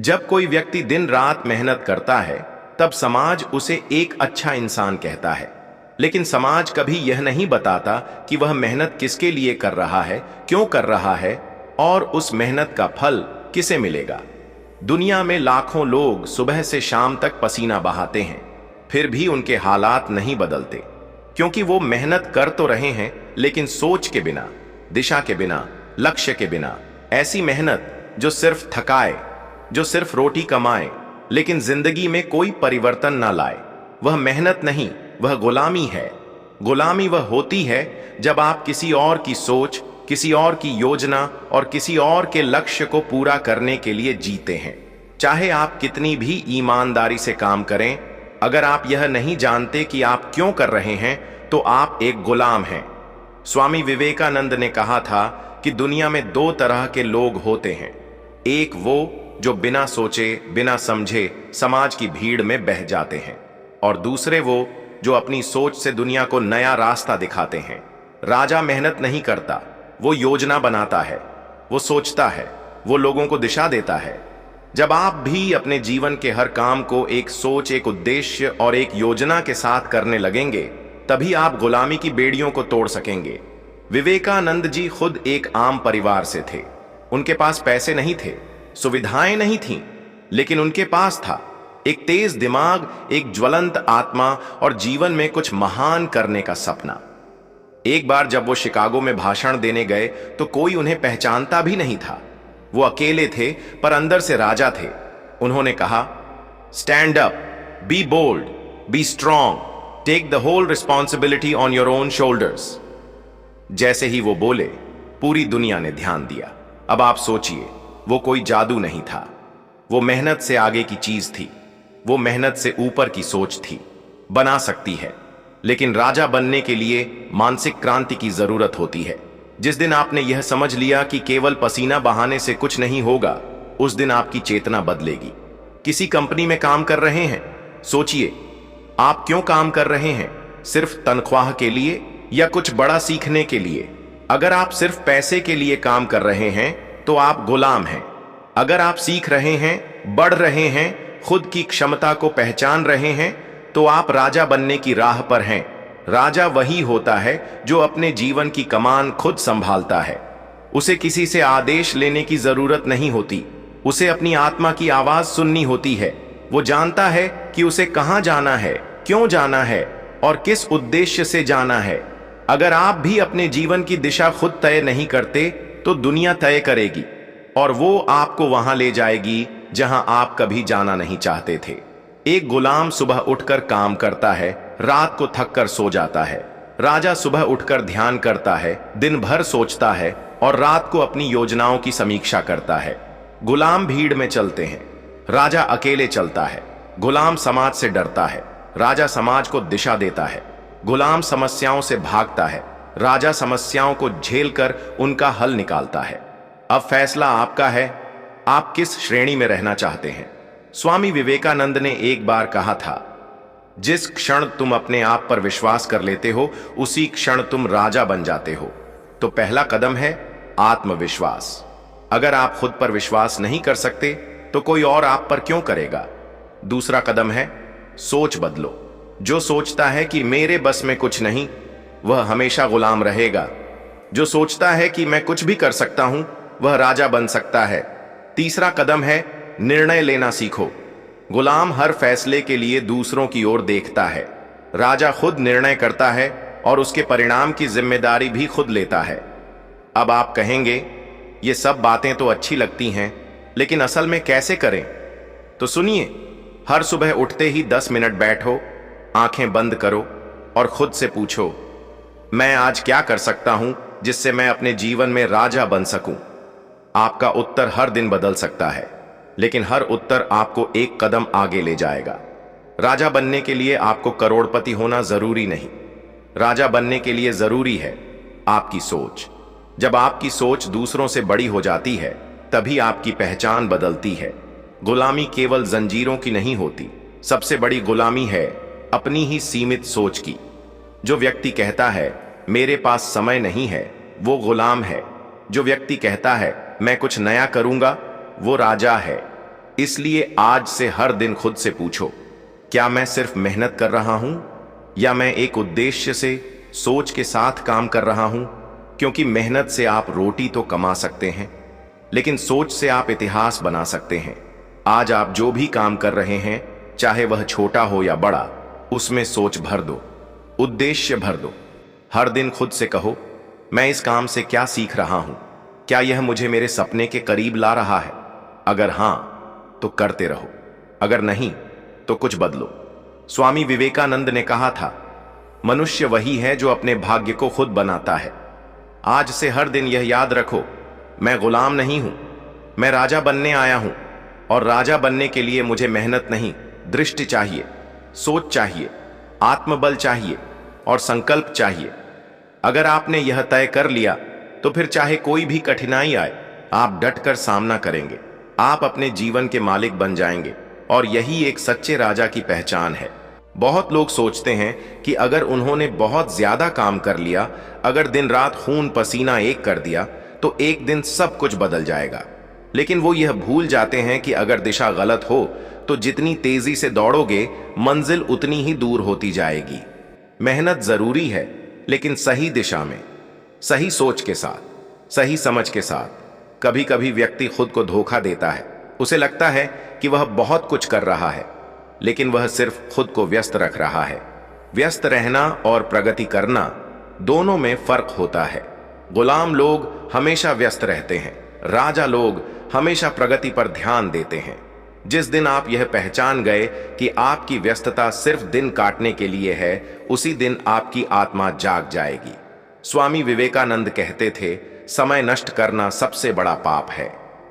जब कोई व्यक्ति दिन रात मेहनत करता है तब समाज उसे एक अच्छा इंसान कहता है। लेकिन समाज कभी यह नहीं बताता कि वह मेहनत किसके लिए कर रहा है, क्यों कर रहा है और उस मेहनत का फल किसे मिलेगा। दुनिया में लाखों लोग सुबह से शाम तक पसीना बहाते हैं, फिर भी उनके हालात नहीं बदलते, क्योंकि वो मेहनत कर तो रहे हैं लेकिन सोच के बिना, दिशा के बिना, लक्ष्य के बिना। ऐसी मेहनत जो सिर्फ थकाए, जो सिर्फ रोटी कमाए लेकिन जिंदगी में कोई परिवर्तन ना लाए, वह मेहनत नहीं, वह गुलामी है। गुलामी वह होती है जब आप किसी और की सोच, किसी और की योजना और किसी और के लक्ष्य को पूरा करने के लिए जीते हैं। चाहे आप कितनी भी ईमानदारी से काम करें, अगर आप यह नहीं जानते कि आप क्यों कर रहे हैं तो आप एक गुलाम हैं। स्वामी विवेकानंद ने कहा था कि दुनिया में दो तरह के लोग होते हैं, एक वो जो बिना सोचे बिना समझे समाज की भीड़ में बह जाते हैं, और दूसरे वो जो अपनी सोच से दुनिया को नया रास्ता दिखाते हैं। राजा मेहनत नहीं करता, वो योजना बनाता है, वो सोचता है, वो लोगों को दिशा देता है। जब आप भी अपने जीवन के हर काम को एक सोच, एक उद्देश्य और एक योजना के साथ करने लगेंगे, तभी आप गुलामी की बेड़ियों को तोड़ सकेंगे। विवेकानंद जी खुद एक आम परिवार से थे। उनके पास पैसे नहीं थे, सुविधाएं नहीं थीं, लेकिन उनके पास था एक तेज दिमाग, एक ज्वलंत आत्मा और जीवन में कुछ महान करने का सपना। एक बार जब वो शिकागो में भाषण देने गए तो कोई उन्हें पहचानता भी नहीं था। वो अकेले थे पर अंदर से राजा थे। उन्होंने कहा, stand up, be bold, be strong, take the whole responsibility on your own shoulders. जैसे ही वो बोले, पूरी दुनिया ने ध्यान दिया। अब आप सोचिए, वो कोई जादू नहीं था, वो मेहनत से आगे की चीज थी, वो मेहनत से ऊपर की सोच थी। बना सकती है, लेकिन राजा बनने के लिए मानसिक क्रांति की जरूरत होती है। जिस दिन आपने यह समझ लिया कि केवल पसीना बहाने से कुछ नहीं होगा, उस दिन आपकी चेतना बदलेगी। किसी कंपनी में काम कर रहे हैं, सोचिए आप क्यों काम कर रहे हैं? सिर्फ तनख्वाह के लिए या कुछ बड़ा सीखने के लिए? अगर आप सिर्फ पैसे के लिए काम कर रहे हैं तो आप गुलाम हैं। अगर आप सीख रहे हैं, बढ़ रहे हैं, खुद की क्षमता को पहचान रहे हैं, तो आप राजा बनने की राह पर हैं। राजा वही होता है जो अपने जीवन की कमान खुद संभालता है। उसे किसी से आदेश लेने की जरूरत नहीं होती, उसे अपनी आत्मा की आवाज सुननी होती है। वो जानता है कि उसे कहां जाना है, क्यों जाना है और किस उद्देश्य से जाना है। अगर आप भी अपने जीवन की दिशा खुद तय नहीं करते तो दुनिया तय करेगी, और वो आपको वहां ले जाएगी जहां आप कभी जाना नहीं चाहते थे। एक गुलाम सुबह उठकर काम करता है, रात को थक कर सो जाता है। राजा सुबह उठकर ध्यान करता है, दिन भर सोचता है और रात को अपनी योजनाओं की समीक्षा करता है। गुलाम भीड़ में चलते हैं, राजा अकेले चलता है। गुलाम समाज से डरता है, राजा समाज को दिशा देता है। गुलाम समस्याओं से भागता है, राजा समस्याओं को झेलकर उनका हल निकालता है। अब फैसला आपका है, आप किस श्रेणी में रहना चाहते हैं। स्वामी विवेकानंद ने एक बार कहा था, जिस क्षण तुम अपने आप पर विश्वास कर लेते हो, उसी क्षण तुम राजा बन जाते हो। तो पहला कदम है आत्मविश्वास। अगर आप खुद पर विश्वास नहीं कर सकते तो कोई और आप पर क्यों करेगा। दूसरा कदम है सोच बदलो। जो सोचता है कि मेरे बस में कुछ नहीं, वह हमेशा गुलाम रहेगा। जो सोचता है कि मैं कुछ भी कर सकता हूं, वह राजा बन सकता है। तीसरा कदम है निर्णय लेना सीखो। गुलाम हर फैसले के लिए दूसरों की ओर देखता है, राजा खुद निर्णय करता है और उसके परिणाम की जिम्मेदारी भी खुद लेता है। अब आप कहेंगे, ये सब बातें तो अच्छी लगती हैं, लेकिन असल में कैसे करें? तो सुनिए, हर सुबह उठते ही 10 मिनट बैठो, आंखें बंद करो और खुद से पूछो, मैं आज क्या कर सकता हूं जिससे मैं अपने जीवन में राजा बन सकूं। आपका उत्तर हर दिन बदल सकता है, लेकिन हर उत्तर आपको एक कदम आगे ले जाएगा। राजा बनने के लिए आपको करोड़पति होना जरूरी नहीं। राजा बनने के लिए जरूरी है आपकी सोच। जब आपकी सोच दूसरों से बड़ी हो जाती है, तभी आपकी पहचान बदलती है। गुलामी केवल जंजीरों की नहीं होती, सबसे बड़ी गुलामी है अपनी ही सीमित सोच की। जो व्यक्ति कहता है मेरे पास समय नहीं है, वो गुलाम है। जो व्यक्ति कहता है मैं कुछ नया करूंगा, वो राजा है। इसलिए आज से हर दिन खुद से पूछो, क्या मैं सिर्फ मेहनत कर रहा हूं या मैं एक उद्देश्य से, सोच के साथ काम कर रहा हूं? क्योंकि मेहनत से आप रोटी तो कमा सकते हैं, लेकिन सोच से आप इतिहास बना सकते हैं। आज आप जो भी काम कर रहे हैं, चाहे वह छोटा हो या बड़ा, उसमें सोच भर दो, उद्देश्य भर दो। हर दिन खुद से कहो, मैं इस काम से क्या सीख रहा हूं? क्या यह मुझे मेरे सपने के करीब ला रहा है? अगर हां, तो करते रहो, अगर नहीं तो कुछ बदलो। स्वामी विवेकानंद ने कहा था, मनुष्य वही है जो अपने भाग्य को खुद बनाता है। आज से हर दिन यह याद रखो, मैं गुलाम नहीं हूं, मैं राजा बनने आया हूं। और राजा बनने के लिए मुझे मेहनत नहीं, दृष्टि चाहिए, सोच चाहिए, आत्मबल चाहिए और संकल्प चाहिए। अगर आपने यह तय कर लिया तो फिर चाहे कोई भी कठिनाई आए, आप डटकर सामना करेंगे। आप अपने जीवन के मालिक बन जाएंगे और यही एक सच्चे राजा की पहचान है। बहुत लोग सोचते हैं कि अगर उन्होंने बहुत ज्यादा काम कर लिया, अगर दिन रात खून पसीना एक कर दिया, तो एक दिन सब कुछ बदल जाएगा। लेकिन वो यह भूल जाते हैं कि अगर दिशा गलत हो तो जितनी तेजी से दौड़ोगे, मंजिल उतनी ही दूर होती जाएगी। मेहनत जरूरी है, लेकिन सही दिशा में, सही सोच के साथ, सही समझ के साथ। कभी कभी व्यक्ति खुद को धोखा देता है। उसे लगता है कि वह बहुत कुछ कर रहा है, लेकिन वह सिर्फ खुद को व्यस्त रख रहा है। व्यस्त रहना और प्रगति करना, दोनों में फर्क होता है। गुलाम लोग हमेशा व्यस्त रहते हैं, राजा लोग हमेशा प्रगति पर ध्यान देते हैं। जिस दिन आप यह पहचान गए कि आपकी व्यस्तता सिर्फ दिन काटने के लिए है, उसी दिन आपकी आत्मा जाग जाएगी। स्वामी विवेकानंद कहते थे, समय नष्ट करना सबसे बड़ा पाप है,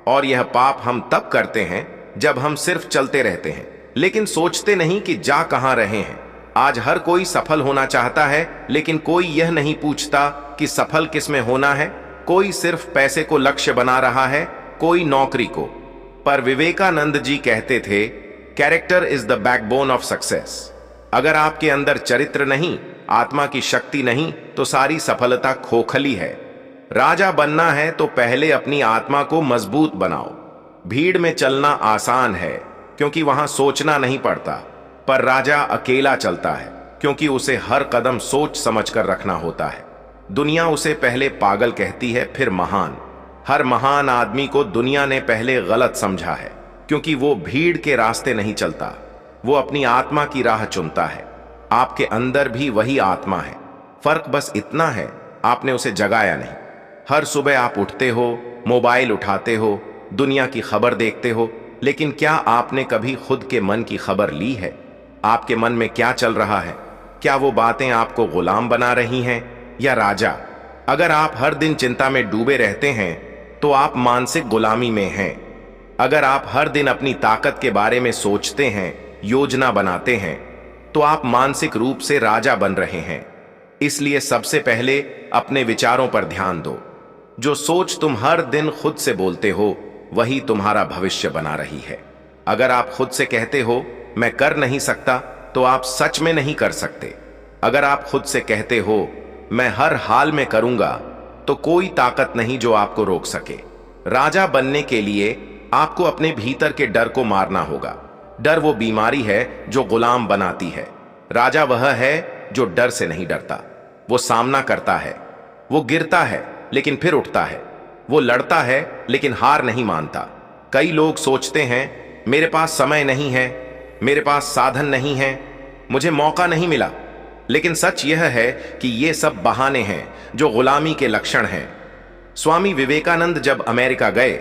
और यह पाप हम तब करते हैं जब हम सिर्फ चलते रहते हैं, लेकिन सोचते नहीं कि जा कहां रहे हैं। आज हर कोई सफल होना चाहता है, लेकिन कोई यह नहीं पूछता कि सफल किसमें होना है। कोई सिर्फ पैसे को लक्ष्य बना रहा है, कोई नौकरी को। पर विवेकानंद जी कहते थे, character is the backbone of success. अगर आपके अंदर चरित्र नहीं, आत्मा की शक्ति नहीं, तो सारी सफलता खोखली है। राजा बनना है तो पहले अपनी आत्मा को मजबूत बनाओ। भीड़ में चलना आसान है क्योंकि वहां सोचना नहीं पड़ता, पर राजा अकेला चलता है क्योंकि उसे हर कदम सोच समझकर रखना होता है। दुनिया उसे पहले पागल कहती है, फिर महान। हर महान आदमी को दुनिया ने पहले गलत समझा है, क्योंकि वो भीड़ के रास्ते नहीं चलता, वो अपनी आत्मा की राह चुनता है। आपके अंदर भी वही आत्मा है, फर्क बस इतना है, आपने उसे जगाया नहीं। हर सुबह आप उठते हो, मोबाइल उठाते हो, दुनिया की खबर देखते हो, लेकिन क्या आपने कभी खुद के मन की खबर ली है? आपके मन में क्या चल रहा है? क्या वो बातें आपको गुलाम बना रही हैं या राजा? अगर आप हर दिन चिंता में डूबे रहते हैं तो आप मानसिक गुलामी में हैं। अगर आप हर दिन अपनी ताकत के बारे में सोचते हैं, योजना बनाते हैं, तो आप मानसिक रूप से राजा बन रहे हैं। इसलिए सबसे पहले अपने विचारों पर ध्यान दो। जो सोच तुम हर दिन खुद से बोलते हो, वही तुम्हारा भविष्य बना रही है। अगर आप खुद से कहते हो मैं कर नहीं सकता, तो आप सच में नहीं कर सकते। अगर आप खुद से कहते हो मैं हर हाल में करूंगा, तो कोई ताकत नहीं जो आपको रोक सके। राजा बनने के लिए आपको अपने भीतर के डर को मारना होगा। डर वो बीमारी है जो गुलाम बनाती है। राजा वह है जो डर से नहीं डरता। वो सामना करता है, वो गिरता है लेकिन फिर उठता है, वो लड़ता है लेकिन हार नहीं मानता। कई लोग सोचते हैं मेरे पास समय नहीं है, मेरे पास साधन नहीं है, मुझे मौका नहीं मिला। लेकिन सच यह है कि ये सब बहाने हैं जो गुलामी के लक्षण हैं। स्वामी विवेकानंद जब अमेरिका गए,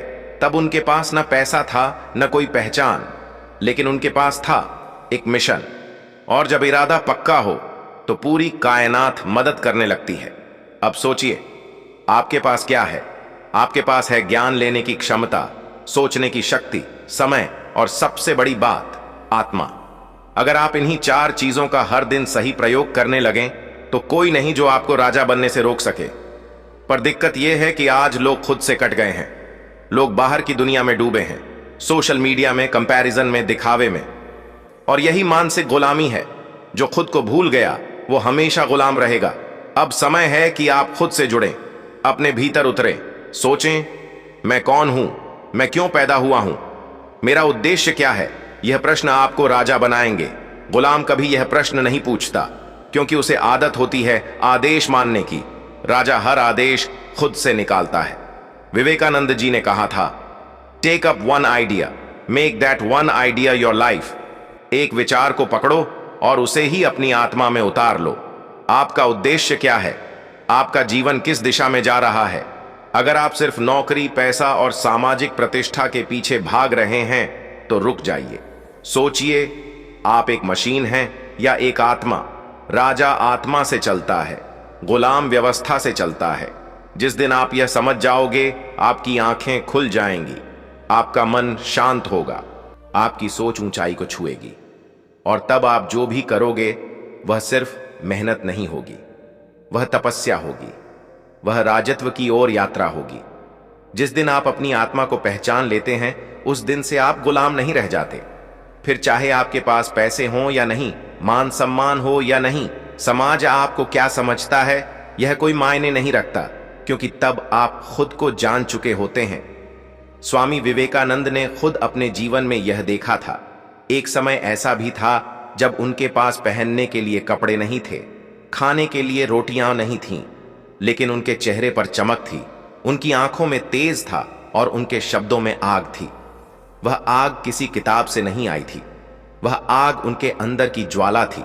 तब उनके पास न पैसा था न कोई पहचान, लेकिन उनके पास था एक मिशन। और जब इरादा पक्का हो तो पूरी कायनात मदद करने लगती है। अब सोचिए, आपके पास क्या है? आपके पास है ज्ञान लेने की क्षमता, सोचने की शक्ति, समय और सबसे बड़ी बात, आत्मा। अगर आप इन्हीं 4 चीजों का हर दिन सही प्रयोग करने लगें, तो कोई नहीं जो आपको राजा बनने से रोक सके। पर दिक्कत यह है कि आज लोग खुद से कट गए हैं। लोग बाहर की दुनिया में डूबे हैं, सोशल मीडिया में, कंपैरिजन में, दिखावे में। और यही मानसिक गुलामी है। जो खुद को भूल गया वो हमेशा गुलाम रहेगा। अब समय है कि आप खुद से जुड़ें, अपने भीतर उतरें, सोचें मैं कौन हूं, मैं क्यों पैदा हुआ हूं, मेरा उद्देश्य क्या है, यह प्रश्न आपको राजा बनाएंगे। गुलाम कभी यह प्रश्न नहीं पूछता, क्योंकि उसे आदत होती है आदेश मानने की। राजा हर आदेश खुद से निकालता है। विवेकानंद जी ने कहा था, take up one idea, make that one idea your life. एक विचार को पकड़ो और उसे ही अपनी आत्मा में उतार लो। आपका उद्देश्य क्या है? आपका जीवन किस दिशा में जा रहा है? अगर आप सिर्फ नौकरी, पैसा और सामाजिक प्रतिष्ठा के पीछे भाग रहे हैं तो रुक जाइए। सोचिए, आप एक मशीन हैं या एक आत्मा? राजा आत्मा से चलता है, गुलाम व्यवस्था से चलता है। जिस दिन आप यह समझ जाओगे, आपकी आंखें खुल जाएंगी, आपका मन शांत होगा, आपकी सोच ऊंचाई को छुएगी, और तब आप जो भी करोगे वह सिर्फ मेहनत नहीं होगी, वह तपस्या होगी, वह राजत्व की ओर यात्रा होगी। जिस दिन आप अपनी आत्मा को पहचान लेते हैं, उस दिन से आप गुलाम नहीं रह जाते। फिर चाहे आपके पास पैसे हों या नहीं, मान सम्मान हो या नहीं, समाज आपको क्या समझता है यह कोई मायने नहीं रखता, क्योंकि तब आप खुद को जान चुके होते हैं। स्वामी विवेकानंद ने खुद अपने जीवन में यह देखा था। एक समय ऐसा भी था जब उनके पास पहनने के लिए कपड़े नहीं थे, खाने के लिए रोटियां नहीं थीं, लेकिन उनके चेहरे पर चमक थी, उनकी आंखों में तेज था और उनके शब्दों में आग थी। वह आग किसी किताब से नहीं आई थी, वह आग उनके अंदर की ज्वाला थी,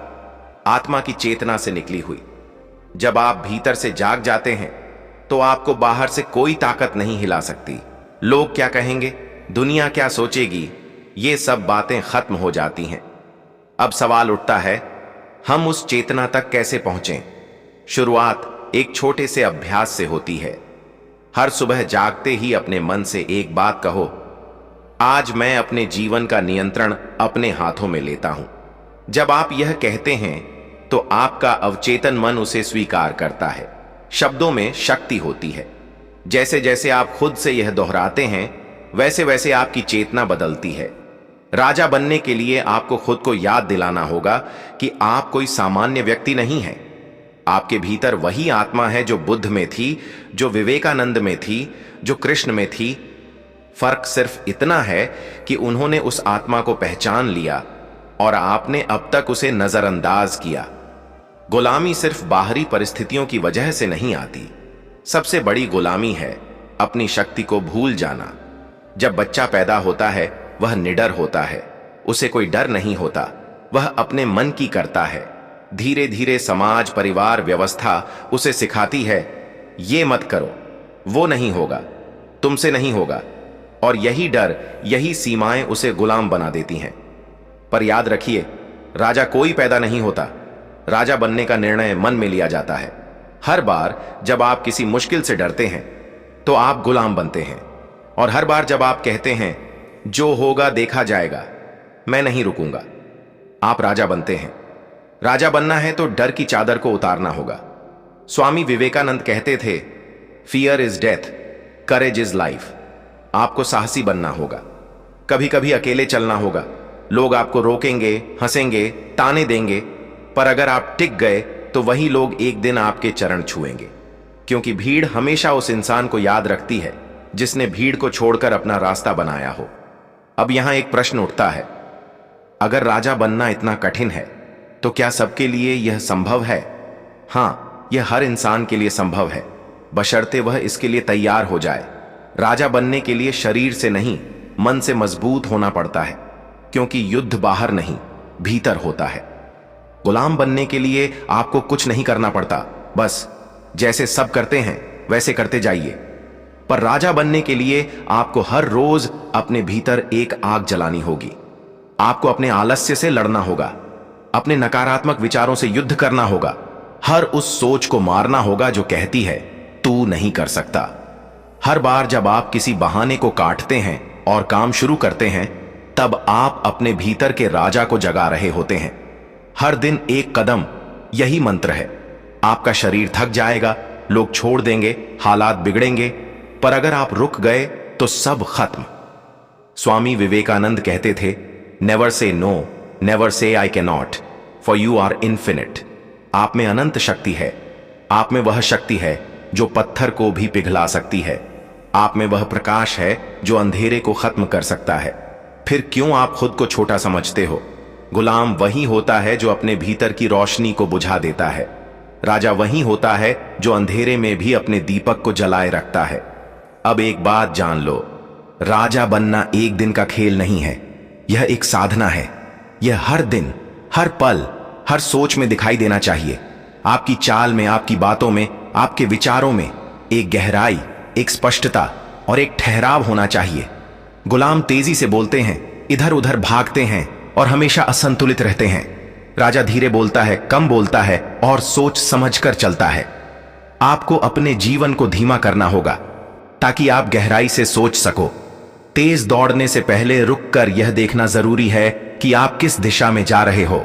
आत्मा की चेतना से निकली हुई। जब आप भीतर से जाग जाते हैं तो आपको बाहर से कोई ताकत नहीं हिला सकती। लोग क्या कहेंगे, दुनिया क्या सोचेगी, ये सब बातें खत्म हो जाती हैं। अब सवाल उठता है, हम उस चेतना तक कैसे पहुंचें? शुरुआत एक छोटे से अभ्यास से होती है। हर सुबह जागते ही अपने मन से एक बात कहो, आज मैं अपने जीवन का नियंत्रण अपने हाथों में लेता हूं। जब आप यह कहते हैं तो आपका अवचेतन मन उसे स्वीकार करता है। शब्दों में शक्ति होती है। जैसे जैसे आप खुद से यह दोहराते हैं, वैसे वैसे आपकी चेतना बदलती है। राजा बनने के लिए आपको खुद को याद दिलाना होगा कि आप कोई सामान्य व्यक्ति नहीं हैं। आपके भीतर वही आत्मा है जो बुद्ध में थी, जो विवेकानंद में थी, जो कृष्ण में थी। फर्क सिर्फ इतना है कि उन्होंने उस आत्मा को पहचान लिया और आपने अब तक उसे नजरअंदाज किया। गुलामी सिर्फ बाहरी परिस्थितियों की वजह से नहीं आती। सबसे बड़ी गुलामी है अपनी शक्ति को भूल जाना। जब बच्चा पैदा होता है वह निडर होता है, उसे कोई डर नहीं होता, वह अपने मन की करता है। धीरे धीरे समाज, परिवार, व्यवस्था उसे सिखाती है, ये मत करो, वो नहीं होगा, तुमसे नहीं होगा, और यही डर, यही सीमाएं उसे गुलाम बना देती हैं। पर याद रखिए, राजा कोई पैदा नहीं होता, राजा बनने का निर्णय मन में लिया जाता है। हर बार जब आप किसी मुश्किल से डरते हैं तो आप गुलाम बनते हैं, और हर बार जब आप कहते हैं जो होगा देखा जाएगा, मैं नहीं रुकूंगा, आप राजा बनते हैं। राजा बनना है तो डर की चादर को उतारना होगा। स्वामी विवेकानंद कहते थे, fear is death, courage is life. आपको साहसी बनना होगा, कभी कभी अकेले चलना होगा। लोग आपको रोकेंगे, हंसेंगे, ताने देंगे, पर अगर आप टिक गए तो वही लोग एक दिन आपके चरण छुएंगे, क्योंकि भीड़ हमेशा उस इंसान को याद रखती है जिसने भीड़ को छोड़कर अपना रास्ता बनाया हो। अब यहां एक प्रश्न उठता है, अगर राजा बनना इतना कठिन है तो क्या सबके लिए यह संभव है? हां, यह हर इंसान के लिए संभव है, बशर्ते वह इसके लिए तैयार हो जाए। राजा बनने के लिए शरीर से नहीं, मन से मजबूत होना पड़ता है, क्योंकि युद्ध बाहर नहीं, भीतर होता है। गुलाम बनने के लिए आपको कुछ नहीं करना पड़ता, बस जैसे सब करते हैं वैसे करते जाइए। पर राजा बनने के लिए आपको हर रोज अपने भीतर एक आग जलानी होगी। आपको अपने आलस्य से लड़ना होगा, अपने नकारात्मक विचारों से युद्ध करना होगा, हर उस सोच को मारना होगा जो कहती है तू नहीं कर सकता। हर बार जब आप किसी बहाने को काटते हैं और काम शुरू करते हैं, तब आप अपने भीतर के राजा को जगा रहे होते हैं। हर दिन एक कदम, यही मंत्र है। आपका शरीर थक जाएगा, लोग छोड़ देंगे, हालात बिगड़ेंगे, पर अगर आप रुक गए तो सब खत्म। स्वामी विवेकानंद कहते थे, never say no, never say I cannot, for you are infinite. आप में अनंत शक्ति है। आप में वह शक्ति है जो पत्थर को भी पिघला सकती है। आप में वह प्रकाश है जो अंधेरे को खत्म कर सकता है। फिर क्यों आप खुद को छोटा समझते हो? गुलाम वही होता है जो अपने भीतर की रोशनी को बुझा देता है। राजा वही होता है जो अंधेरे में भी अपने दीपक को जलाए रखता है। अब एक बात जान लो, राजा बनना एक दिन का खेल नहीं है, यह एक साधना है। यह हर दिन, हर पल, हर सोच में दिखाई देना चाहिए। आपकी चाल में, आपकी बातों में, आपके विचारों में एक गहराई, एक स्पष्टता और एक ठहराव होना चाहिए। गुलाम तेजी से बोलते हैं, इधर उधर भागते हैं और हमेशा असंतुलित रहते हैं। राजा धीरे बोलता है, कम बोलता है और सोच समझकर चलता है। आपको अपने जीवन को धीमा करना होगा ताकि आप गहराई से सोच सको। तेज दौड़ने से पहले रुककर यह देखना जरूरी है कि आप किस दिशा में जा रहे हो,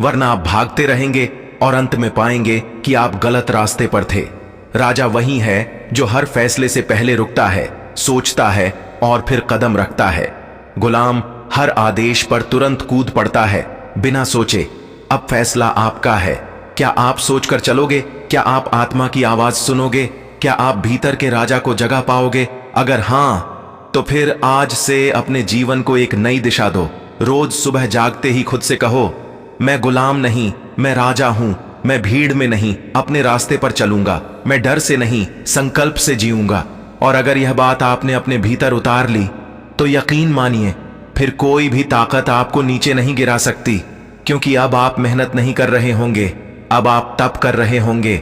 वरना आप भागते रहेंगे और अंत में पाएंगे कि आप गलत रास्ते पर थे। राजा वही है जो हर फैसले से पहले रुकता है, सोचता है और फिर कदम रखता है। गुलाम हर आदेश पर तुरंत कूद पड़ता है बिना सोचे। अब फैसला आपका है। क्या आप सोचकर चलोगे? क्या आप आत्मा की आवाज सुनोगे? क्या आप भीतर के राजा को जगा पाओगे? अगर हां, तो फिर आज से अपने जीवन को एक नई दिशा दो। रोज सुबह जागते ही खुद से कहो, मैं गुलाम नहीं, मैं राजा हूं। मैं भीड़ में नहीं, अपने रास्ते पर चलूंगा। मैं डर से नहीं, संकल्प से जीऊंगा। और अगर यह बात आपने अपने भीतर उतार ली तो यकीन मानिए, फिर कोई भी ताकत आपको नीचे नहीं गिरा सकती, क्योंकि अब आप मेहनत नहीं कर रहे होंगे, अब आप तप कर रहे होंगे,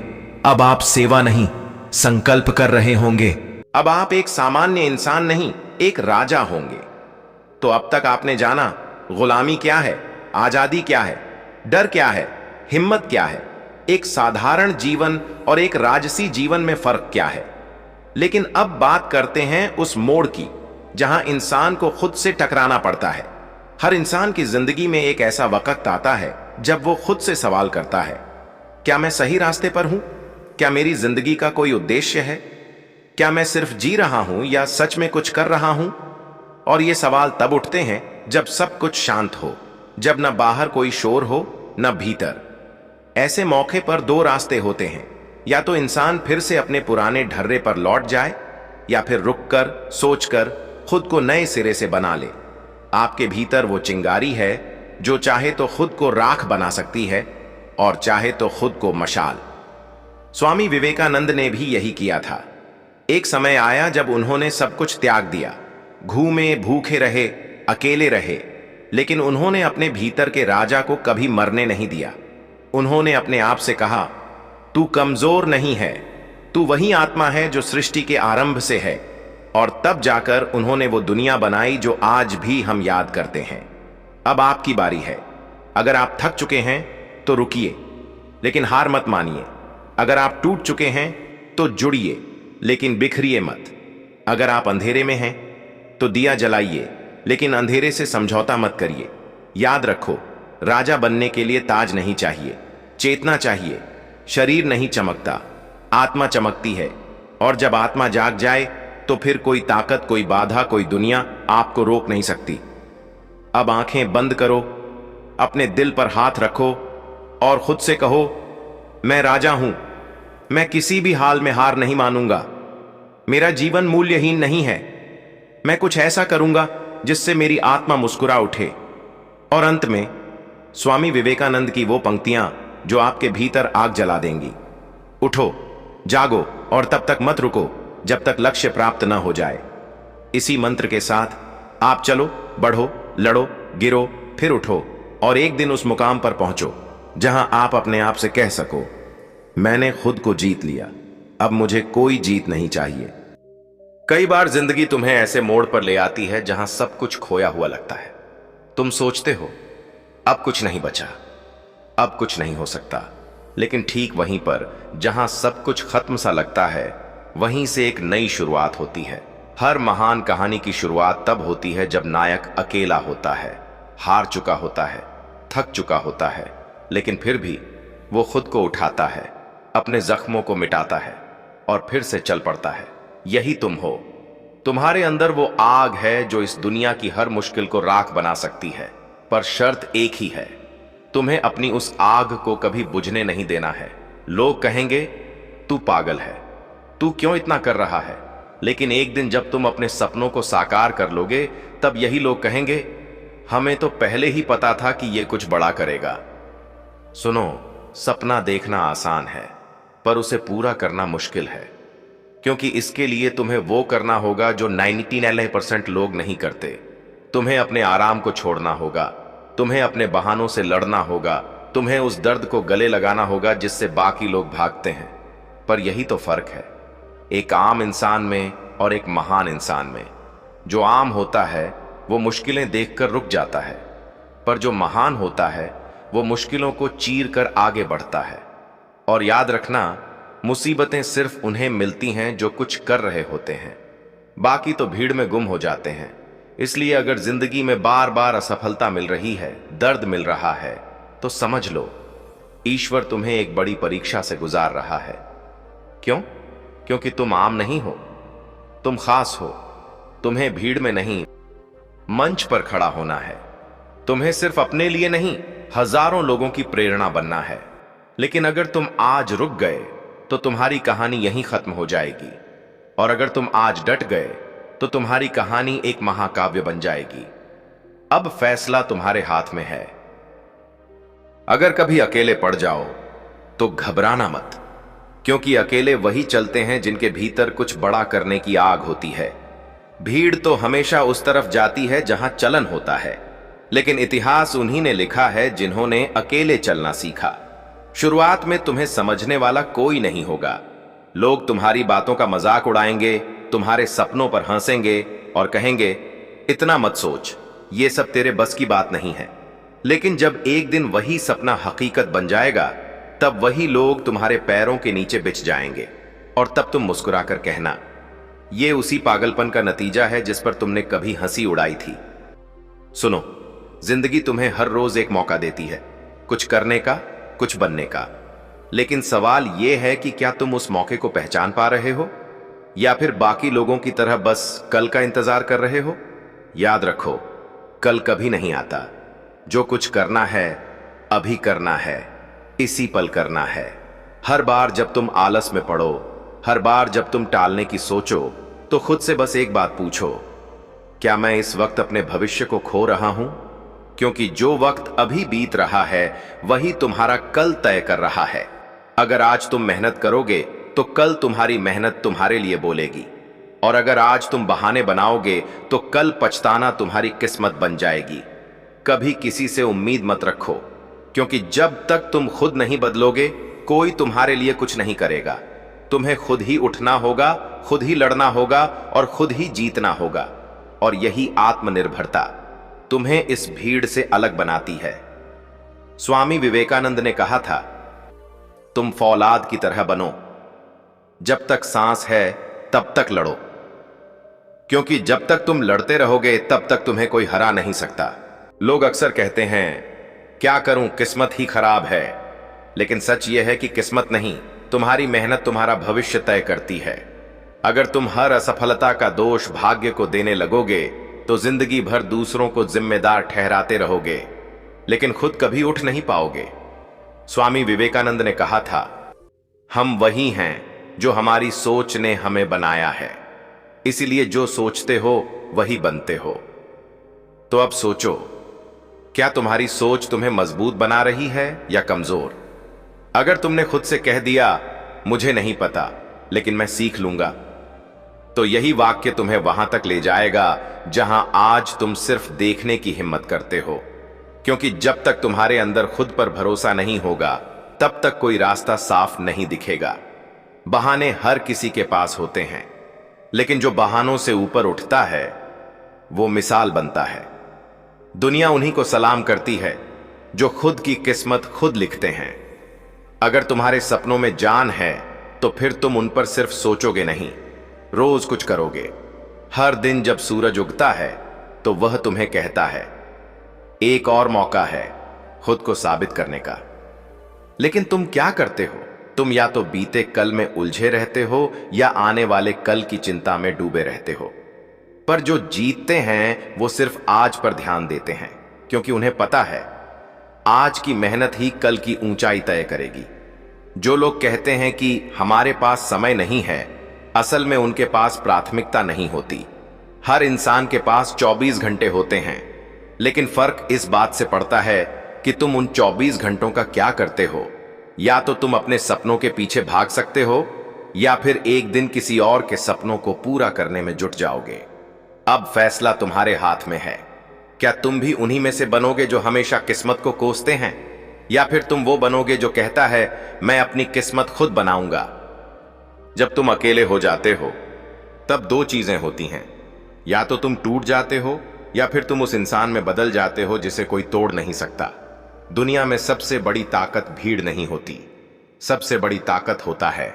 अब आप सेवा नहीं, संकल्प कर रहे होंगे। अब आप एक सामान्य इंसान नहीं, एक राजा होंगे। तो अब तक आपने जाना गुलामी क्या है, आजादी क्या है, डर क्या है, हिम्मत क्या है, एक साधारण जीवन और एक राजसी जीवन में फर्क क्या है। लेकिन अब बात करते हैं उस मोड़ की जहां इंसान को खुद से टकराना पड़ता है। हर इंसान की जिंदगी में एक ऐसा वक्त आता है जब वो खुद से सवाल करता है, क्या मैं सही रास्ते पर हूं? क्या मेरी जिंदगी का कोई उद्देश्य है? क्या मैं सिर्फ जी रहा हूं या सच में कुछ कर रहा हूं? और ये सवाल तब उठते हैं जब सब कुछ शांत हो, जब न बाहर कोई शोर हो न भीतर। ऐसे मौके पर दो रास्ते होते हैं, या तो इंसान फिर से अपने पुराने ढर्रे पर लौट जाए, या फिर रुककर, सोचकर खुद को नए सिरे से बना ले। आपके भीतर वो चिंगारी है जो चाहे तो खुद को राख बना सकती है और चाहे तो खुद को मशाल। स्वामी विवेकानंद ने भी यही किया था। एक समय आया जब उन्होंने सब कुछ त्याग दिया, घूमे, भूखे रहे, अकेले रहे, लेकिन उन्होंने अपने भीतर के राजा को कभी मरने नहीं दिया। उन्होंने अपने आप से कहा, तू कमजोर नहीं है, तू वही आत्मा है जो सृष्टि के आरंभ से है। और तब जाकर उन्होंने वो दुनिया बनाई जो आज भी हम याद करते हैं। अब आपकी बारी है। अगर आप थक चुके हैं तो रुकिए, लेकिन हार मत मानिए। अगर आप टूट चुके हैं तो जुड़िए, लेकिन बिखरिए मत। अगर आप अंधेरे में हैं तो दिया जलाइए, लेकिन अंधेरे से समझौता मत करिए। याद रखो, राजा बनने के लिए ताज नहीं चाहिए, चेतना चाहिए। शरीर नहीं चमकता, आत्मा चमकती है। और जब आत्मा जाग जाए तो फिर कोई ताकत, कोई बाधा, कोई दुनिया आपको रोक नहीं सकती। अब आंखें बंद करो, अपने दिल पर हाथ रखो और खुद से कहो, मैं राजा हूं। मैं किसी भी हाल में हार नहीं मानूंगा। मेरा जीवन मूल्यहीन नहीं है। मैं कुछ ऐसा करूंगा जिससे मेरी आत्मा मुस्कुरा उठे। और अंत में स्वामी विवेकानंद की वो पंक्तियां जो आपके भीतर आग जला देंगी। उठो, जागो और तब तक मत रुको जब तक लक्ष्य प्राप्त न हो जाए। इसी मंत्र के साथ आप चलो, बढ़ो, लड़ो, गिरो, फिर उठो और एक दिन उस मुकाम पर पहुंचो जहां आप अपने आप से कह सको, मैंने खुद को जीत लिया, अब मुझे कोई जीत नहीं चाहिए। कई बार जिंदगी तुम्हें ऐसे मोड़ पर ले आती है जहां सब कुछ खोया हुआ लगता है। तुम सोचते हो, अब कुछ नहीं बचा, अब कुछ नहीं हो सकता। लेकिन ठीक वहीं पर जहां सब कुछ खत्म सा लगता है, वहीं से एक नई शुरुआत होती है। हर महान कहानी की शुरुआत तब होती है जब नायक अकेला होता है, हार चुका होता है, थक चुका होता है, लेकिन फिर भी वो खुद को उठाता है, अपने जख्मों को मिटाता है और फिर से चल पड़ता है। यही तुम हो। तुम्हारे अंदर वो आग है जो इस दुनिया की हर मुश्किल को राख बना सकती है। पर शर्त एक ही है, तुम्हें अपनी उस आग को कभी बुझने नहीं देना है। लोग कहेंगे, तू पागल है, तू क्यों इतना कर रहा है? लेकिन एक दिन जब तुम अपने सपनों को साकार कर लोगे, तब यही लोग कहेंगे, हमें तो पहले ही पता था कि ये कुछ बड़ा करेगा। सुनो, सपना देखना आसान है, पर उसे पूरा करना मुश्किल है, क्योंकि इसके लिए तुम्हें वो करना होगा जो 99% लोग नहीं करते। तुम्हें अपने आराम को छोड़ना होगा, तुम्हें अपने बहानों से लड़ना होगा, तुम्हें उस दर्द को गले लगाना होगा जिससे बाकी लोग भागते हैं। पर यही तो फर्क है एक आम इंसान में और एक महान इंसान में। जो आम होता है वो मुश्किलें देखकर रुक जाता है, पर जो महान होता है वो मुश्किलों को चीर कर आगे बढ़ता है। और याद रखना, मुसीबतें सिर्फ उन्हें मिलती हैं जो कुछ कर रहे होते हैं, बाकी तो भीड़ में गुम हो जाते हैं। इसलिए अगर जिंदगी में बार बार असफलता मिल रही है, दर्द मिल रहा है, तो समझ लो ईश्वर तुम्हें एक बड़ी परीक्षा से गुजार रहा है। क्यों? क्योंकि तुम आम नहीं हो, तुम खास हो। तुम्हें भीड़ में नहीं, मंच पर खड़ा होना है। तुम्हें सिर्फ अपने लिए नहीं, हजारों लोगों की प्रेरणा बनना है। लेकिन अगर तुम आज रुक गए तो तुम्हारी कहानी यहीं खत्म हो जाएगी, और अगर तुम आज डट गए तो तुम्हारी कहानी एक महाकाव्य बन जाएगी। अब फैसला तुम्हारे हाथ में है। अगर कभी अकेले पड़ जाओ तो घबराना मत, क्योंकि अकेले वही चलते हैं जिनके भीतर कुछ बड़ा करने की आग होती है। भीड़ तो हमेशा उस तरफ जाती है जहां चलन होता है, लेकिन इतिहास उन्हीं ने लिखा है जिन्होंने अकेले चलना सीखा। शुरुआत में तुम्हें समझने वाला कोई नहीं होगा। लोग तुम्हारी बातों का मजाक उड़ाएंगे, तुम्हारे सपनों पर हंसेंगे और कहेंगे इतना मत सोच, ये सब तेरे बस की बात नहीं है। लेकिन जब एक दिन वही सपना हकीकत बन जाएगा, तब वही लोग तुम्हारे पैरों के नीचे बिछ जाएंगे, और तब तुम मुस्कुराकर कहना, ये उसी पागलपन का नतीजा है जिस पर तुमने कभी हंसी उड़ाई थी। सुनो, जिंदगी तुम्हें हर रोज एक मौका देती है, कुछ करने का, कुछ बनने का। लेकिन सवाल यह है कि क्या तुम उस मौके को पहचान पा रहे हो, या फिर बाकी लोगों की तरह बस कल का इंतजार कर रहे हो? याद रखो, कल कभी नहीं आता। जो कुछ करना है, अभी करना है, इसी पल करना है। हर बार जब तुम आलस में पड़ो, हर बार जब तुम टालने की सोचो, तो खुद से बस एक बात पूछो, क्या मैं इस वक्त अपने भविष्य को खो रहा हूं? क्योंकि जो वक्त अभी बीत रहा है वही तुम्हारा कल तय कर रहा है। अगर आज तुम मेहनत करोगे तो कल तुम्हारी मेहनत तुम्हारे लिए बोलेगी, और अगर आज तुम बहाने बनाओगे तो कल पछताना तुम्हारी किस्मत बन जाएगी। कभी किसी से उम्मीद मत रखो, क्योंकि जब तक तुम खुद नहीं बदलोगे कोई तुम्हारे लिए कुछ नहीं करेगा। तुम्हें खुद ही उठना होगा, खुद ही लड़ना होगा और खुद ही जीतना होगा। और यही आत्मनिर्भरता तुम्हें इस भीड़ से अलग बनाती है। स्वामी विवेकानंद ने कहा था, तुम फौलाद की तरह बनो, जब तक सांस है तब तक लड़ो, क्योंकि जब तक तुम लड़ते रहोगे तब तक तुम्हें कोई हरा नहीं सकता। लोग अक्सर कहते हैं, क्या करूं, किस्मत ही खराब है। लेकिन सच यह है कि किस्मत नहीं, तुम्हारी मेहनत तुम्हारा भविष्य तय करती है। अगर तुम हर असफलता का दोष भाग्य को देने लगोगे तो जिंदगी भर दूसरों को जिम्मेदार ठहराते रहोगे, लेकिन खुद कभी उठ नहीं पाओगे। स्वामी विवेकानंद ने कहा था, हम वही हैं जो हमारी सोच ने हमें बनाया है, इसीलिए जो सोचते हो वही बनते हो। तो अब सोचो, क्या तुम्हारी सोच तुम्हें मजबूत बना रही है या कमजोर? अगर तुमने खुद से कह दिया, मुझे नहीं पता लेकिन मैं सीख लूंगा, तो यही वाक्य तुम्हें वहां तक ले जाएगा जहां आज तुम सिर्फ देखने की हिम्मत करते हो। क्योंकि जब तक तुम्हारे अंदर खुद पर भरोसा नहीं होगा, तब तक कोई रास्ता साफ नहीं दिखेगा। बहाने हर किसी के पास होते हैं, लेकिन जो बहानों से ऊपर उठता है वो मिसाल बनता है। दुनिया उन्हीं को सलाम करती है जो खुद की किस्मत खुद लिखते हैं। अगर तुम्हारे सपनों में जान है तो फिर तुम उन पर सिर्फ सोचोगे नहीं, रोज कुछ करोगे। हर दिन जब सूरज उगता है तो वह तुम्हें कहता है, एक और मौका है खुद को साबित करने का। लेकिन तुम क्या करते हो? तुम या तो बीते कल में उलझे रहते हो या आने वाले कल की चिंता में डूबे रहते हो। पर जो जीतते हैं वो सिर्फ आज पर ध्यान देते हैं, क्योंकि उन्हें पता है आज की मेहनत ही कल की ऊंचाई तय करेगी। जो लोग कहते हैं कि हमारे पास समय नहीं है, असल में उनके पास प्राथमिकता नहीं होती। हर इंसान के पास 24 घंटे होते हैं, लेकिन फर्क इस बात से पड़ता है कि तुम उन 24 घंटों का क्या करते हो। या तो तुम अपने सपनों के पीछे भाग सकते हो, या फिर एक दिन किसी और के सपनों को पूरा करने में जुट जाओगे। अब फैसला तुम्हारे हाथ में है। क्या तुम भी उन्हीं में से बनोगे जो हमेशा किस्मत को कोसते हैं, या फिर तुम वो बनोगे जो कहता है मैं अपनी किस्मत खुद बनाऊंगा। जब तुम अकेले हो जाते हो तब दो चीजें होती हैं, या तो तुम टूट जाते हो या फिर तुम उस इंसान में बदल जाते हो जिसे कोई तोड़ नहीं सकता। दुनिया में सबसे बड़ी ताकत भीड़ नहीं होती, सबसे बड़ी ताकत होता है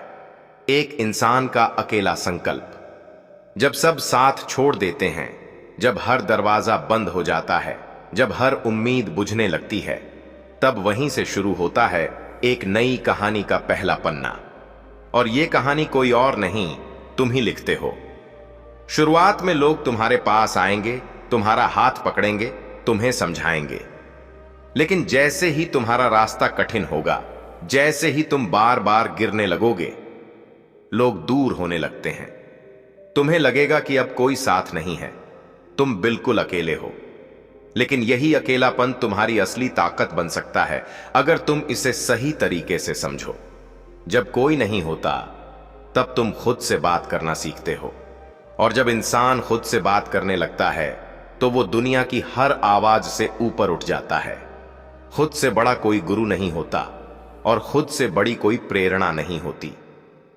एक इंसान का अकेला संकल्प। जब सब साथ छोड़ देते हैं, जब हर दरवाजा बंद हो जाता है, जब हर उम्मीद बुझने लगती है, तब वहीं से शुरू होता है एक नई कहानी का पहला पन्ना। और ये कहानी कोई और नहीं, तुम ही लिखते हो। शुरुआत में लोग तुम्हारे पास आएंगे, तुम्हारा हाथ पकड़ेंगे, तुम्हें समझाएंगे। लेकिन जैसे ही तुम्हारा रास्ता कठिन होगा, जैसे ही तुम बार बार गिरने लगोगे, लोग दूर होने लगते हैं। तुम्हें लगेगा कि अब कोई साथ नहीं है, तुम बिल्कुल अकेले हो। लेकिन यही अकेलापन तुम्हारी असली ताकत बन सकता है अगर तुम इसे सही तरीके से समझो। जब कोई नहीं होता तब तुम खुद से बात करना सीखते हो, और जब इंसान खुद से बात करने लगता है तो वो दुनिया की हर आवाज से ऊपर उठ जाता है। खुद से बड़ा कोई गुरु नहीं होता और खुद से बड़ी कोई प्रेरणा नहीं होती।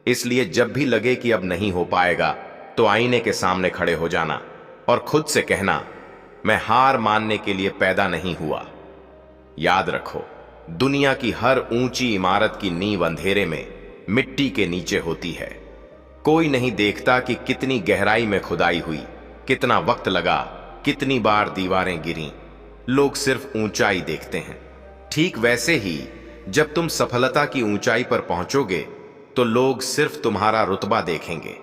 इसलिए जब भी लगे कि अब नहीं हो पाएगा तो आईने के सामने खड़े हो जाना और खुद से कहना, मैं हार मानने के लिए पैदा नहीं हुआ। याद रखो, दुनिया की हर ऊंची इमारत की नींव अंधेरे में मिट्टी के नीचे होती है। कोई नहीं देखता कि कितनी गहराई में खुदाई हुई, कितना वक्त लगा, कितनी बार दीवारें गिरी। लोग सिर्फ ऊंचाई देखते हैं। ठीक वैसे ही जब तुम सफलता की ऊंचाई पर पहुंचोगे तो लोग सिर्फ तुम्हारा रुतबा देखेंगे,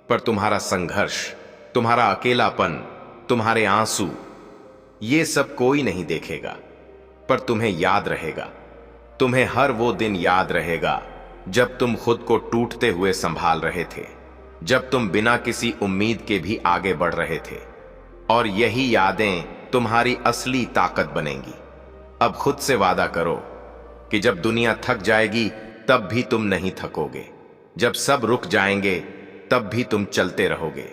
पर तुम्हारा संघर्ष, तुम्हारा अकेलापन, तुम्हारे आंसू, ये सब कोई नहीं देखेगा। पर तुम्हें याद रहेगा, तुम्हें हर वो दिन याद रहेगा जब तुम खुद को टूटते हुए संभाल रहे थे, जब तुम बिना किसी उम्मीद के भी आगे बढ़ रहे थे। और यही यादें तुम्हारी असली ताकत बनेंगी। अब खुद से वादा करो कि जब दुनिया थक जाएगी तब भी तुम नहीं थकोगे। जब सब रुक जाएंगे तब भी तुम चलते रहोगे।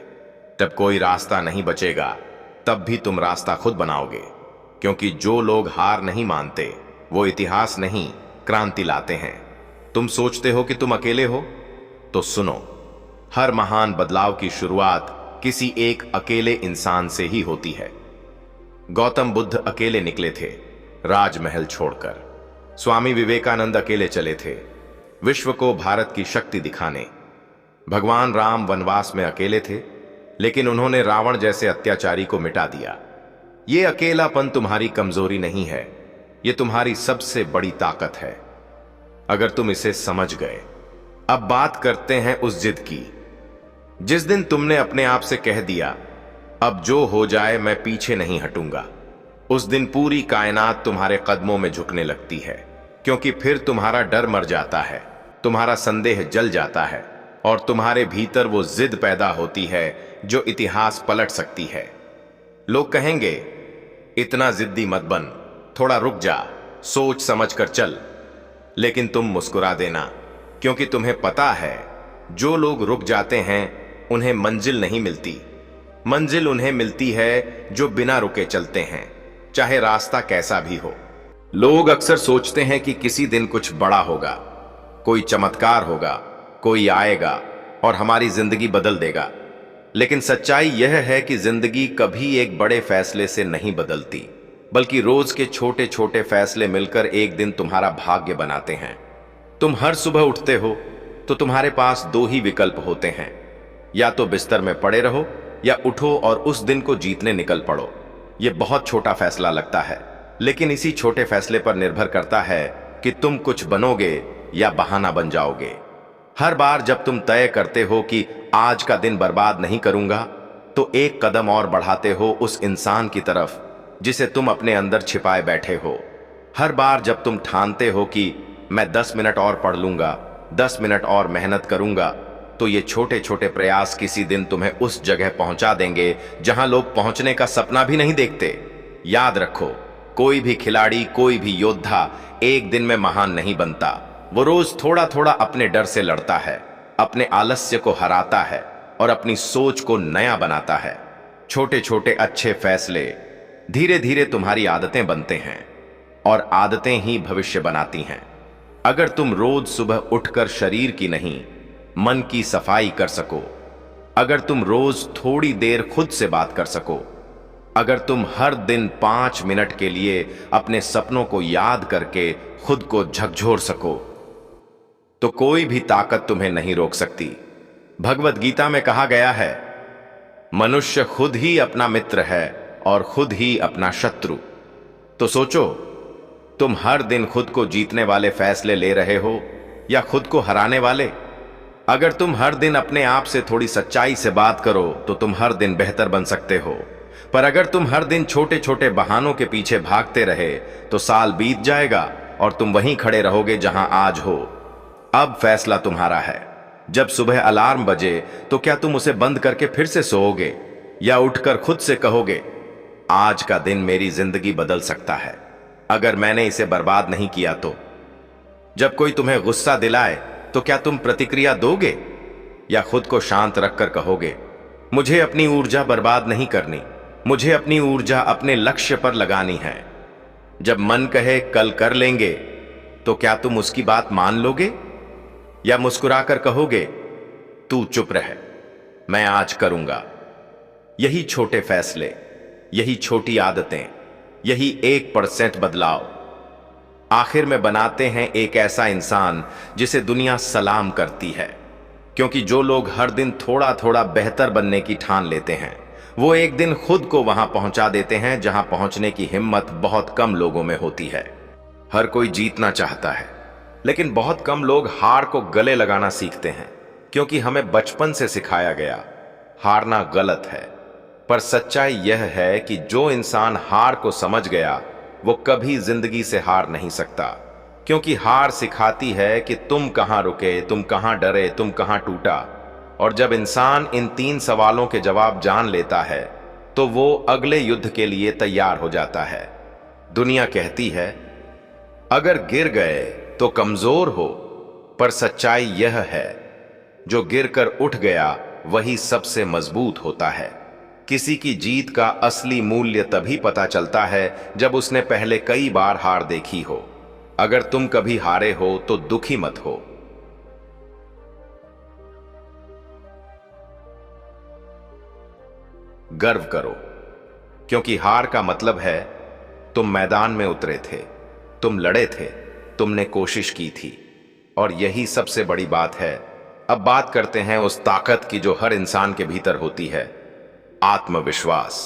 तब कोई रास्ता नहीं बचेगा, तब भी तुम रास्ता खुद बनाओगे। क्योंकि जो लोग हार नहीं मानते वो इतिहास नहीं, क्रांति लाते हैं। तुम सोचते हो कि तुम अकेले हो? तो सुनो, हर महान बदलाव की शुरुआत किसी एक अकेले इंसान से ही होती है। गौतम बुद्ध अकेले निकले थे राजमहल छोड़कर। स्वामी विवेकानंद अकेले चले थे विश्व को भारत की शक्ति दिखाने। भगवान राम वनवास में अकेले थे, लेकिन उन्होंने रावण जैसे अत्याचारी को मिटा दिया। ये अकेलापन तुम्हारी कमजोरी नहीं है, ये तुम्हारी सबसे बड़ी ताकत है, अगर तुम इसे समझ गए। अब बात करते हैं उस जिद की, जिस दिन तुमने अपने आप से कह दिया, अब जो हो जाए मैं पीछे नहीं हटूंगा। उस दिन पूरी कायनात तुम्हारे कदमों में झुकने लगती है, क्योंकि फिर तुम्हारा डर मर जाता है, तुम्हारा संदेह जल जाता है, और तुम्हारे भीतर वो जिद पैदा होती है जो इतिहास पलट सकती है। लोग कहेंगे, इतना जिद्दी मत बन, थोड़ा रुक जा, सोच समझ कर चल। लेकिन तुम मुस्कुरा देना, क्योंकि तुम्हें पता है जो लोग रुक जाते हैं उन्हें मंजिल नहीं मिलती। मंजिल उन्हें मिलती है जो बिना रुके चलते हैं, चाहे रास्ता कैसा भी हो। लोग अक्सर सोचते हैं कि किसी दिन कुछ बड़ा होगा, कोई चमत्कार होगा, कोई आएगा और हमारी जिंदगी बदल देगा। लेकिन सच्चाई यह है कि जिंदगी कभी एक बड़े फैसले से नहीं बदलती, बल्कि रोज के छोटे छोटे फैसले मिलकर एक दिन तुम्हारा भाग्य बनाते हैं। तुम हर सुबह उठते हो तो तुम्हारे पास दो ही विकल्प होते हैं, या तो बिस्तर में पड़े रहो या उठो और उस दिन को जीतने निकल पड़ो। यह बहुत छोटा फैसला लगता है, लेकिन इसी छोटे फैसले पर निर्भर करता है कि तुम कुछ बनोगे या बहाना बन जाओगे। हर बार जब तुम तय करते हो कि आज का दिन बर्बाद नहीं करूंगा, तो एक कदम और बढ़ाते हो उस इंसान की तरफ जिसे तुम अपने अंदर छिपाए बैठे हो। हर बार जब तुम ठानते हो कि मैं 10 मिनट और पढ़ लूंगा, 10 मिनट और मेहनत करूंगा, तो ये छोटे छोटे प्रयास किसी दिन तुम्हें उस जगह पहुंचा देंगे जहां लोग पहुंचने का सपना भी नहीं देखते। याद रखो, कोई भी खिलाड़ी, कोई भी योद्धा एक दिन में महान नहीं बनता। वो रोज थोड़ा थोड़ा अपने डर से लड़ता है, अपने आलस्य को हराता है और अपनी सोच को नया बनाता है। छोटे छोटे अच्छे फैसले धीरे धीरे तुम्हारी आदतें बनते हैं और आदतें ही भविष्य बनाती हैं। अगर तुम रोज सुबह उठकर शरीर की नहीं, मन की सफाई कर सको, अगर तुम रोज थोड़ी देर खुद से बात कर सको, अगर तुम हर दिन 5 मिनट के लिए अपने सपनों को याद करके खुद को झकझोर सको, तो कोई भी ताकत तुम्हें नहीं रोक सकती। भगवत गीता में कहा गया है, मनुष्य खुद ही अपना मित्र है और खुद ही अपना शत्रु। तो सोचो, तुम हर दिन खुद को जीतने वाले फैसले ले रहे हो या खुद को हराने वाले? अगर तुम हर दिन अपने आप से थोड़ी सच्चाई से बात करो तो तुम हर दिन बेहतर बन सकते हो। पर अगर तुम हर दिन छोटे छोटे बहानों के पीछे भागते रहे तो साल बीत जाएगा और तुम वहीं खड़े रहोगे जहां आज हो। अब फैसला तुम्हारा है। जब सुबह अलार्म बजे तो क्या तुम उसे बंद करके फिर से सोओगे या उठकर खुद से कहोगे, आज का दिन मेरी जिंदगी बदल सकता है अगर मैंने इसे बर्बाद नहीं किया तो? जब कोई तुम्हें गुस्सा दिलाए तो क्या तुम प्रतिक्रिया दोगे या खुद को शांत रखकर कहोगे, मुझे अपनी ऊर्जा बर्बाद नहीं करनी, मुझे अपनी ऊर्जा अपने लक्ष्य पर लगानी है? जब मन कहे कल कर लेंगे तो क्या तुम उसकी बात मान लोगे या मुस्कुराकर कहोगे, तू चुप रह, मैं आज करूंगा? यही छोटे फैसले, यही छोटी आदतें, यही 1% बदलाव आखिर में बनाते हैं एक ऐसा इंसान जिसे दुनिया सलाम करती है। क्योंकि जो लोग हर दिन थोड़ा थोड़ा बेहतर बनने की ठान लेते हैं, वो एक दिन खुद को वहां पहुंचा देते हैं जहां पहुंचने की हिम्मत बहुत कम लोगों में होती है। हर कोई जीतना चाहता है, लेकिन बहुत कम लोग हार को गले लगाना सीखते हैं, क्योंकि हमें बचपन से सिखाया गया हारना गलत है। पर सच्चाई यह है कि जो इंसान हार को समझ गया वो कभी जिंदगी से हार नहीं सकता, क्योंकि हार सिखाती है कि तुम कहां रुके, तुम कहां डरे, तुम कहां टूटा। और जब इंसान इन 3 सवालों के जवाब जान लेता है तो वो अगले युद्ध के लिए तैयार हो जाता है। दुनिया कहती है अगर गिर गए तो कमजोर हो, पर सच्चाई यह है जो गिरकर उठ गया वही सबसे मजबूत होता है। किसी की जीत का असली मूल्य तभी पता चलता है जब उसने पहले कई बार हार देखी हो। अगर तुम कभी हारे हो तो दुखी मत हो, गर्व करो, क्योंकि हार का मतलब है तुम मैदान में उतरे थे, तुम लड़े थे, तुमने कोशिश की थी। और यही सबसे बड़ी बात है। अब बात करते हैं उस ताकत की जो हर इंसान के भीतर होती है, आत्मविश्वास।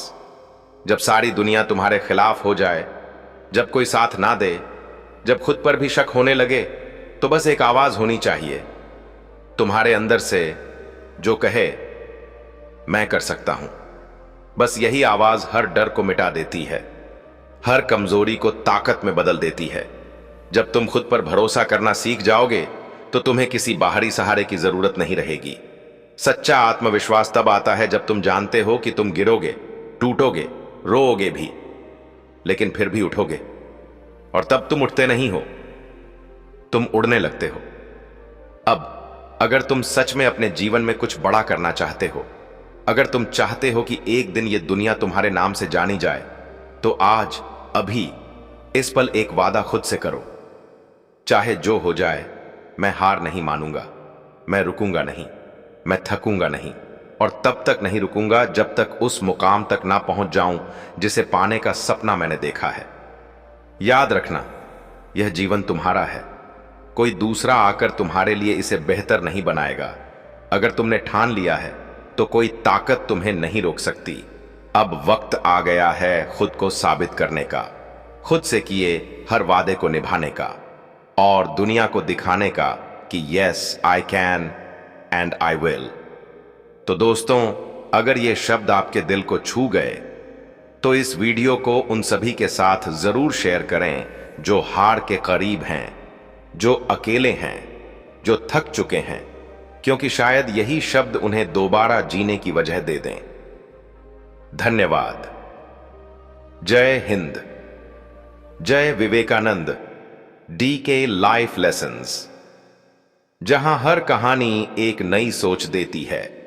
जब सारी दुनिया तुम्हारे खिलाफ हो जाए, जब कोई साथ ना दे, जब खुद पर भी शक होने लगे, तो बस एक आवाज होनी चाहिए तुम्हारे अंदर से जो कहे मैं कर सकता हूं। बस यही आवाज हर डर को मिटा देती है, हर कमजोरी को ताकत में बदल देती है। जब तुम खुद पर भरोसा करना सीख जाओगे तो तुम्हें किसी बाहरी सहारे की जरूरत नहीं रहेगी। सच्चा आत्मविश्वास तब आता है जब तुम जानते हो कि तुम गिरोगे, टूटोगे, रोओगे भी, लेकिन फिर भी उठोगे। और तब तुम उठते नहीं हो, तुम उड़ने लगते हो। अब अगर तुम सच में अपने जीवन में कुछ बड़ा करना चाहते हो, अगर तुम चाहते हो कि एक दिन ये दुनिया तुम्हारे नाम से जानी जाए, तो आज, अभी, इस पल एक वादा खुद से करो, चाहे जो हो जाए मैं हार नहीं मानूंगा, मैं रुकूंगा नहीं, मैं थकूंगा नहीं, और तब तक नहीं रुकूंगा जब तक उस मुकाम तक ना पहुंच जाऊं जिसे पाने का सपना मैंने देखा है। याद रखना, यह जीवन तुम्हारा है, कोई दूसरा आकर तुम्हारे लिए इसे बेहतर नहीं बनाएगा। अगर तुमने ठान लिया है तो कोई ताकत तुम्हें नहीं रोक सकती। अब वक्त आ गया है खुद को साबित करने का, खुद से किए हर वादे को निभाने का और दुनिया को दिखाने का कि yes I can and I will. तो दोस्तों, अगर ये शब्द आपके दिल को छू गए तो इस वीडियो को उन सभी के साथ जरूर शेयर करें जो हार के करीब हैं, जो अकेले हैं, जो थक चुके हैं, क्योंकि शायद यही शब्द उन्हें दोबारा जीने की वजह दे दें। धन्यवाद। जय हिंद। जय विवेकानंद। DK लाइफ लेसन्स, जहां हर कहानी एक नई सोच देती है।